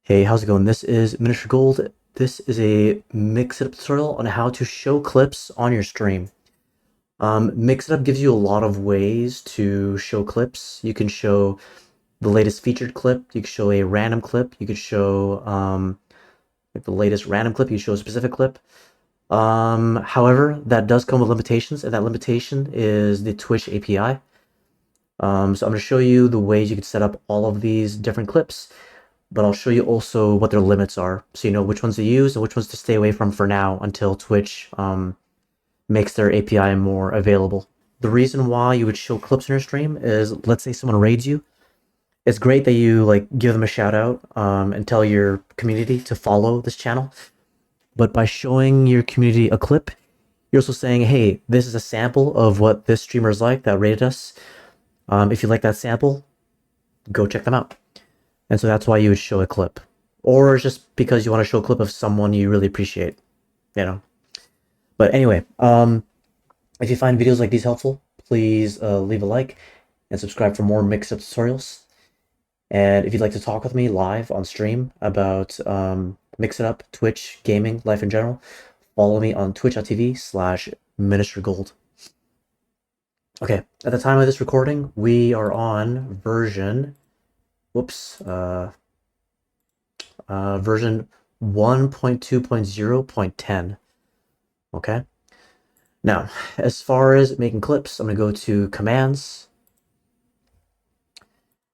Hey, how's it going? This is Minister Gold. This is a Mix It Up tutorial on how to show clips on your stream. Mix It Up gives you a lot of ways to show clips. You can show the latest featured clip. You can show a random clip. You could show like the latest random clip. You show a specific clip. However, that does come with limitations, and that limitation is the Twitch API. So I'm going to show you the ways you can set up all of these different clips, but I'll show you also what their limits are, so you know which ones to use and which ones to stay away from for now until Twitch makes their API more available. The reason why you would show clips in your stream is, let's say someone raids you. It's great that you like give them a shout out and tell your community to follow this channel, but by showing your community a clip, you're also saying, hey, this is a sample of what this streamer is like that rated us. If you like that sample, go check them out. And so that's why you would show a clip. Or just because you want to show a clip of someone you really appreciate, you know. But anyway, if you find videos like these helpful, please leave a like and subscribe for more mix-up tutorials. And if you'd like to talk with me live on stream about Mix It Up, Twitch, gaming, life in general, follow me on twitch.tv/ministergold. Okay, at the time of this recording, we are on version, version 1.2.0.10. Okay. Now, as far as making clips, I'm going to go to commands.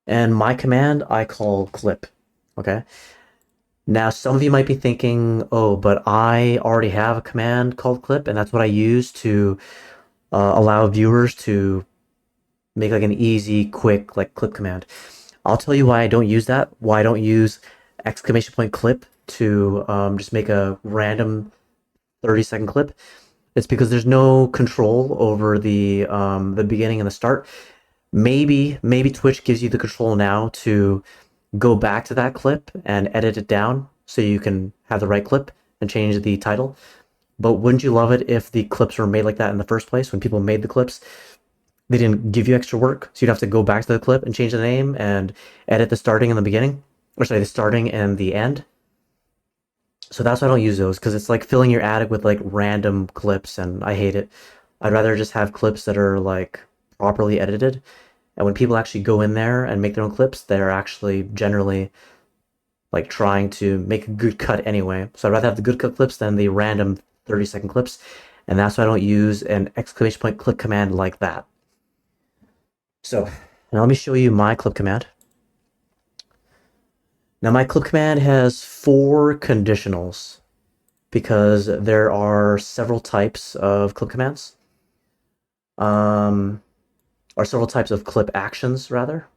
And my command I call clip. Okay. Now, some of you might be thinking, oh, but I already have a command called clip, and that's what I use to allow viewers to make like an easy, quick, like clip command. I'll tell you why I don't use that, why I don't use exclamation point clip to just make a random 30-second clip. It's because there's no control over the beginning and the start. Maybe Twitch gives you the control now to go back to that clip and edit it down so you can have the right clip and change the title. But wouldn't you love it if the clips were made like that in the first place? When people made the clips, they didn't give you extra work, so you'd have to go back to the clip and change the name and edit the starting and the beginning, or sorry, the starting and the end. So that's why I don't use those, because it's like filling your attic with like random clips, and I hate it. I'd rather just have clips that are like properly edited, and when people actually go in there and make their own clips, they're actually generally like trying to make a good cut anyway. So I'd rather have the good cut clips than the random 30-second clips, and that's why I don't use an exclamation point clip command like that. So now let me show you my clip command. Now my clip command has 4 conditionals because there are several types of clip commands. Or several types of clip actions, rather.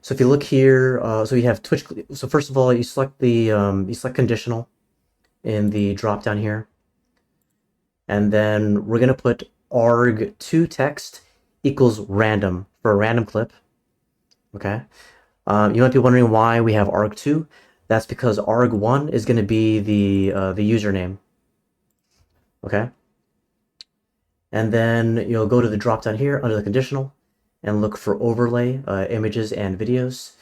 So if you look here, so you have Twitch. So first of all, you select the you select conditional in the drop down here, and then we're gonna put arg2 text equals random for a random clip. Okay. You might be wondering why we have arg2. That's because arg1 is going to be the username. Okay. And then you'll go to the drop down here under the conditional and look for overlay, images and videos.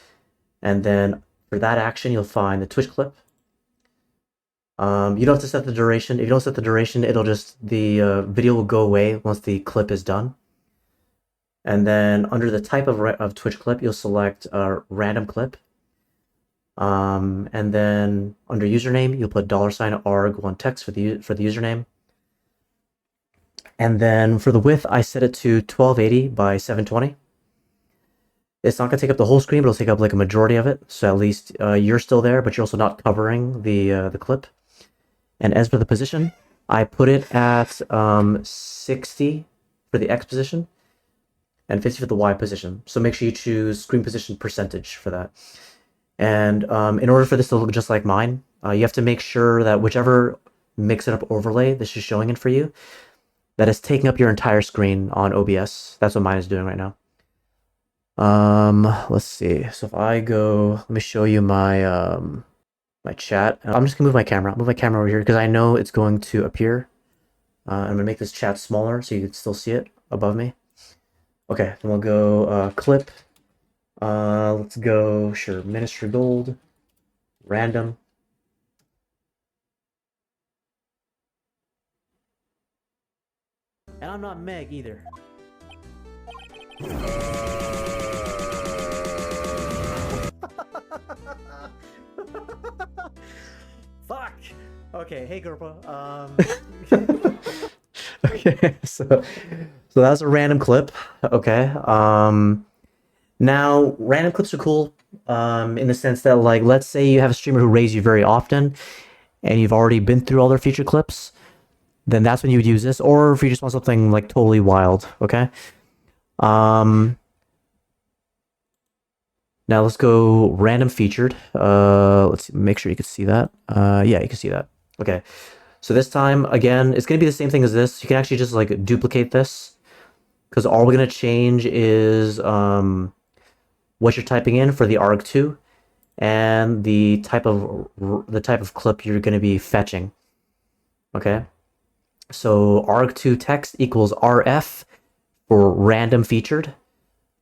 And then for that action, you'll find the Twitch clip. You don't have to set the duration. If you don't set the duration, it'll just, the video will go away once the clip is done. And then under the type of Twitch clip, you'll select a random clip. And then under username, you'll put $arg1 text for the username. And then for the width, I set it to 1280 by 720. It's not gonna take up the whole screen, but it'll take up like a majority of it. So at least you're still there, but you're also not covering the clip. And as for the position, I put it at 60 for the X position and 50 for the Y position. So make sure you choose screen position percentage for that. And in order for this to look just like mine, you have to make sure that whichever Mix It Up overlay this is showing it for you, that is taking up your entire screen on OBS. That's what mine is doing right now. Let's see. So if I go, let me show you my my chat. I'm just gonna move my camera. I'll move my camera over here because I know it's going to appear. I'm gonna make this chat smaller so you can still see it above me. Okay, then we'll go clip. Let's go, sure, Ministry Gold, random. And I'm not Meg either. Fuck. Okay, hey Gerpa. Okay, so that's a random clip. Okay. Now random clips are cool. In the sense that, like, let's say you have a streamer who raids you very often, and you've already been through all their feature clips, then that's when you would use this. Or if you just want something like totally wild. Okay. Now let's go random featured. Let's make sure you can see that. Yeah, you can see that. Okay. So this time, again, it's going to be the same thing as this. You can actually just like duplicate this, because all we're going to change is what you're typing in for the arg2 and the type of clip you're going to be fetching. Okay. So arg2 text equals rf for random featured.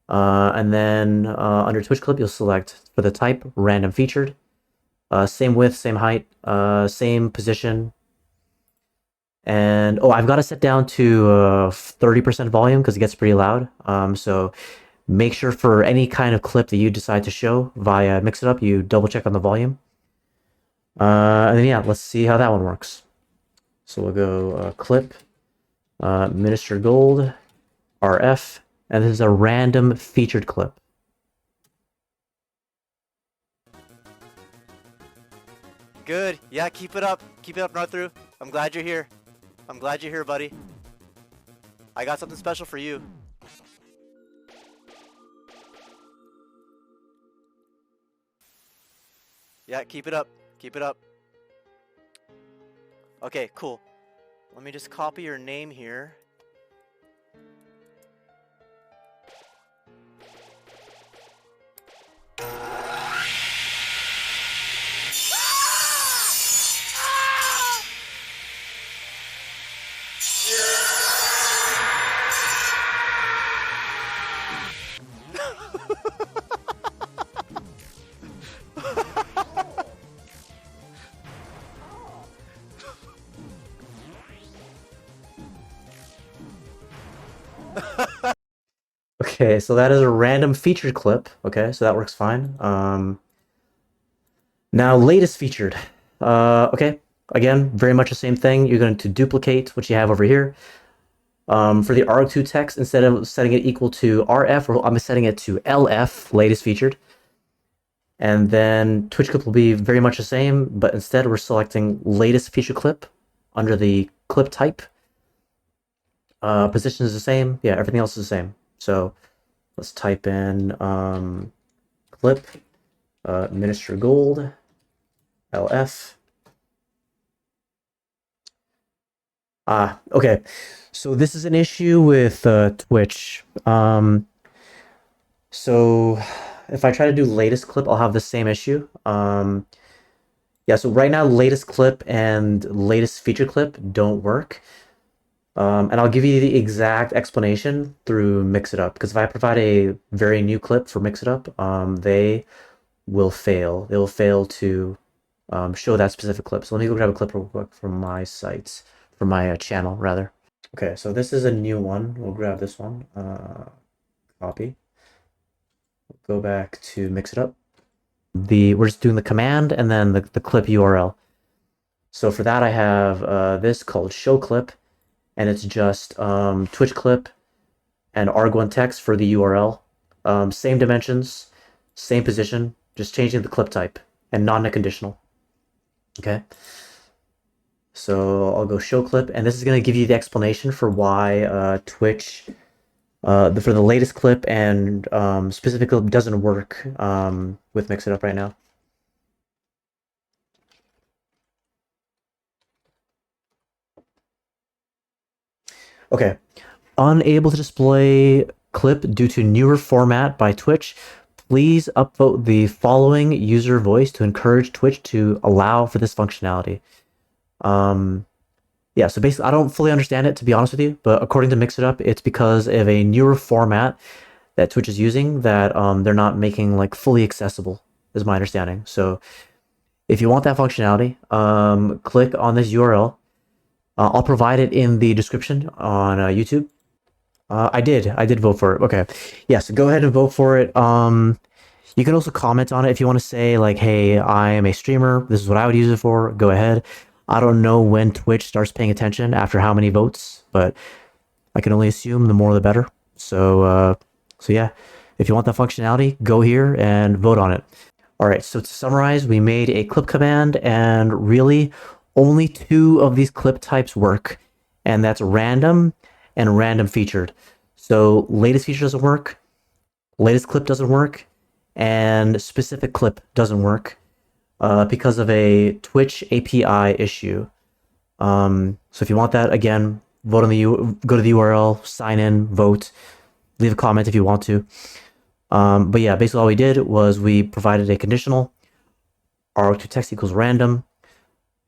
And then under Twitch clip, you'll select for the type random featured. Same width, same height, same position. And oh, I've got to set down to 30% volume because it gets pretty loud. So make sure for any kind of clip that you decide to show via Mix It Up, you double check on the volume. And then yeah, let's see how that one works. So we'll go clip, Minister Gold, RF, and this is a random featured clip. Good. Yeah, keep it up. Keep it up, Northru. I'm glad you're here. I'm glad you're here, buddy. I got something special for you. Yeah, keep it up. Keep it up. Okay, cool. Let me just copy your name here. Okay, so that is a random featured clip. Okay, so that works fine. Now latest featured. Okay, again, very much the same thing. You're going to duplicate what you have over here. For the arg2 text, instead of setting it equal to rf, I'm setting it to lf, latest featured. And then Twitch clip will be very much the same, but instead we're selecting latest feature clip under the clip type. Position is the same. Yeah, everything else is the same. So let's type in clip, Minister Gold, LF. Okay. So this is an issue with Twitch. So if I try to do latest clip, I'll have the same issue. Yeah, so right now, latest clip and latest feature clip don't work. And I'll give you the exact explanation through Mix It Up, because if I provide a very new clip for Mix It Up, they will fail. They will fail to show that specific clip. So let me go grab a clip real quick from my site, from my channel, rather. Okay, so this is a new one. We'll grab this one, copy. Go back to Mix It Up. We're just doing the command and then the clip URL. So for that, I have this called show clip, and it's just Twitch clip and arg1 text for the URL. Same dimensions, same position, just changing the clip type and non-net conditional. Okay. So I'll go show clip, and this is going to give you the explanation for why Twitch, for the latest clip and specific clip doesn't work with Mix It Up right now. Okay. Unable to display clip due to newer format by Twitch. Please upvote the following user voice to encourage Twitch to allow for this functionality. Yeah, so basically, I don't fully understand it, to be honest with you, but according to Mix It Up, it's because of a newer format that Twitch is using that they're not making like fully accessible, is my understanding. So if you want that functionality, click on this URL. I'll provide it in the description on YouTube. I did vote for it. Okay, yes, go ahead and vote for it. You can also comment on it if you want to say like, "Hey, I am a streamer. This is what I would use it for." Go ahead. I don't know when Twitch starts paying attention after how many votes, but I can only assume the more the better. So yeah, if you want that functionality, go here and vote on it. All right, so to summarize, we made a clip command, and really only two of these clip types work, and that's random and random featured. So latest feature doesn't work, latest clip doesn't work, and specific clip doesn't work because of a Twitch API issue. So if you want that, again, vote on the go to the URL, sign in, vote, leave a comment if you want to. But yeah, basically all we did was we provided a conditional, arg to text equals random.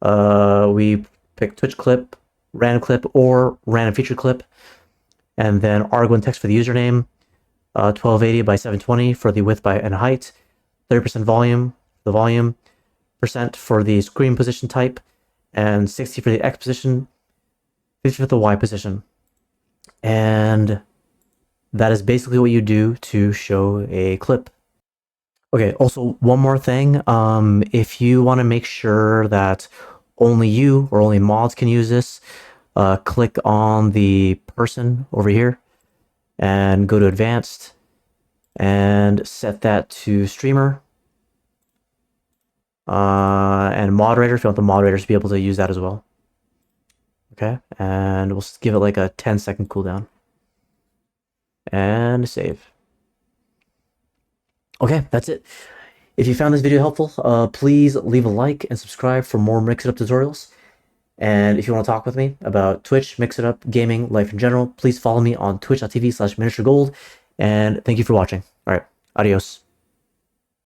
We picked Twitch clip, random clip, or random feature clip, and then arg1 text for the username, 1280 by 720 for the width by and height, 30% volume, the volume, percent for the screen position type, and 60 for the X position, 50 for the Y position. And that is basically what you do to show a clip. Okay, also one more thing. If you want to make sure that only you or only mods can use this, click on the person over here and go to advanced and set that to streamer. And moderator, if you want the moderators to be able to use that as well. Okay, and we'll give it like a 10-second cooldown. And save. Okay, that's it. If you found this video helpful, please leave a like and subscribe for more Mix It Up tutorials. And if you want to talk with me about Twitch, Mix It Up, gaming, life in general, please follow me on twitch.tv/miniaturegold. And thank you for watching. All right, adios.